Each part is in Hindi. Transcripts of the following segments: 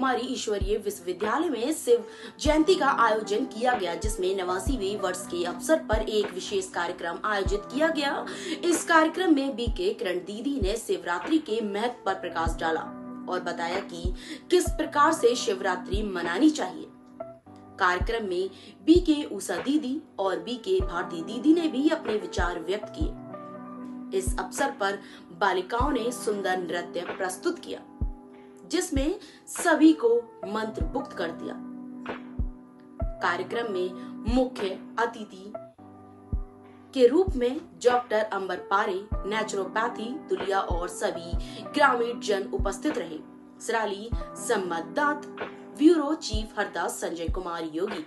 कुमारी ईश्वरीय विश्वविद्यालय में शिव जयंती का आयोजन किया गया, जिसमें 89वें वर्ष के अवसर पर एक विशेष कार्यक्रम आयोजित किया गया। इस कार्यक्रम में बीके किरण दीदी ने शिवरात्रि के महत्व पर प्रकाश डाला और बताया कि किस प्रकार से शिवरात्रि मनानी चाहिए। कार्यक्रम में बीके उषा दीदी और बीके भारती दीदी ने भी अपने विचार व्यक्त किए। इस अवसर पर बालिकाओं ने सुंदर नृत्य प्रस्तुत किया, जिसमें सभी को मंत्रमुग्ध कर दिया। कार्यक्रम में मुख्य अतिथि के रूप में डॉक्टर अंबर पारे, नेचुरोपैथी दुलिया और सभी ग्रामीण जन उपस्थित रहे। सराली संवाददाता ब्यूरो चीफ हरदास संजय कुमार योगी।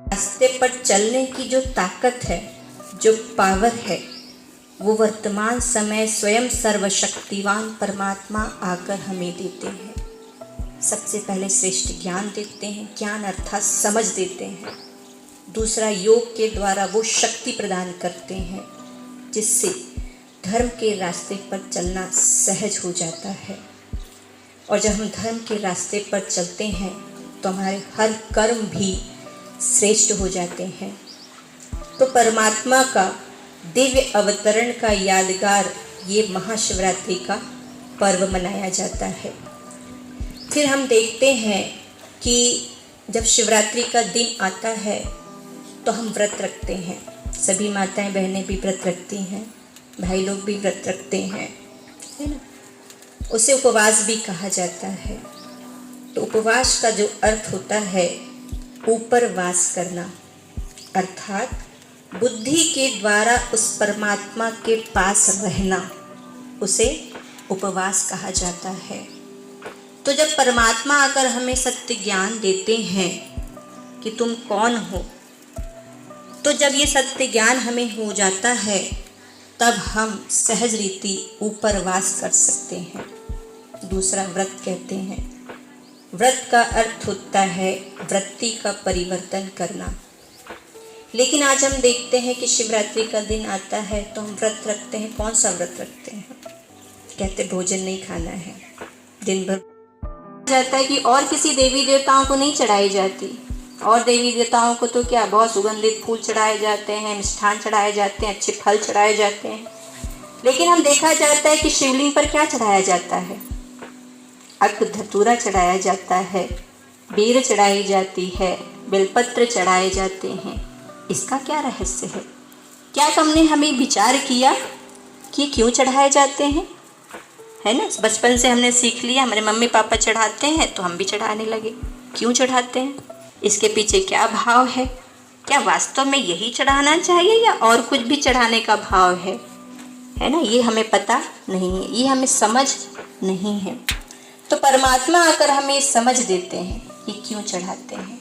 रास्ते पर चलने की जो ताकत है, जो पावर है, वो वर्तमान समय स्वयं सर्वशक्तिवान परमात्मा आकर हमें देते हैं। सबसे पहले श्रेष्ठ ज्ञान देते हैं, ज्ञान अर्थात समझ देते हैं। दूसरा, योग के द्वारा वो शक्ति प्रदान करते हैं जिससे धर्म के रास्ते पर चलना सहज हो जाता है। और जब हम धर्म के रास्ते पर चलते हैं तो हमारे हर कर्म भी श्रेष्ठ हो जाते हैं। तो परमात्मा का दिव्य अवतरण का यादगार ये महाशिवरात्रि का पर्व मनाया जाता है। फिर हम देखते हैं कि जब शिवरात्रि का दिन आता है तो हम व्रत रखते हैं। सभी माताएं बहनें भी व्रत रखती हैं, भाई लोग भी व्रत रखते हैं, है ना। उसे उपवास भी कहा जाता है। तो उपवास का जो अर्थ होता है ऊपर वास करना, अर्थात बुद्धि के द्वारा उस परमात्मा के पास रहना, उसे उपवास कहा जाता है। तो जब परमात्मा आकर हमें सत्य ज्ञान देते हैं कि तुम कौन हो, तो जब ये सत्य ज्ञान हमें हो जाता है तब हम सहज रीति ऊपर वास कर सकते हैं। दूसरा व्रत कहते हैं। व्रत का अर्थ होता है वृत्ति का परिवर्तन करना। लेकिन आज हम देखते हैं कि शिवरात्रि का दिन आता है तो हम व्रत रखते हैं। कौन सा व्रत रखते हैं? कहते भोजन नहीं खाना है, दिन भर जाता है कि और किसी देवी देवताओं को नहीं चढ़ाई जाती। और देवी देवताओं को तो क्या, बहुत सुगंधित फूल चढ़ाए जाते हैं, मिष्ठान चढ़ाए जाते हैं, अच्छे फल चढ़ाए जाते हैं। लेकिन हम देखा जाता है कि शिवलिंग पर क्या चढ़ाया जाता है? अक धतूरा चढ़ाया जाता है, बेर चढ़ाई जाती है, बेलपत्र चढ़ाए जाते हैं। इसका क्या रहस्य है? क्या हमने हमें विचार किया कि क्यों चढ़ाए जाते हैं? है ना, बचपन से हमने सीख लिया, हमारे मम्मी पापा चढ़ाते हैं तो हम भी चढ़ाने लगे। क्यों चढ़ाते हैं? इसके पीछे क्या भाव है? क्या वास्तव में यही चढ़ाना चाहिए या और कुछ भी चढ़ाने का भाव है ना? ये हमें पता नहीं है, ये हमें समझ नहीं है। तो परमात्मा आकर हमें समझ देते हैं कि क्यों चढ़ाते हैं।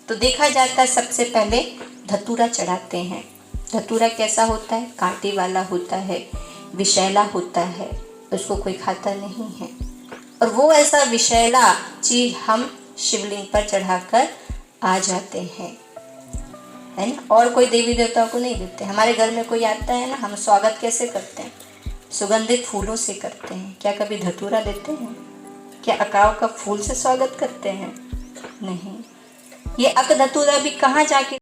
तो देखा जाता है सबसे पहले धतूरा चढ़ाते हैं। धतूरा कैसा होता है? कांटे वाला होता है, विषैला होता है, उसको कोई खाता नहीं है। और वो ऐसा विषैला चीज हम शिवलिंग पर चढ़ाकर आ जाते हैं, है ना। और कोई देवी देवताओं को नहीं देते। हमारे घर में कोई आता है ना, हम स्वागत कैसे करते हैं? सुगंधित फूलों से करते हैं। क्या कभी धतूरा देते हैं? क्या अकाव का फूल से स्वागत करते हैं? नहीं। ये अक धतूरा भी कहाँ जाके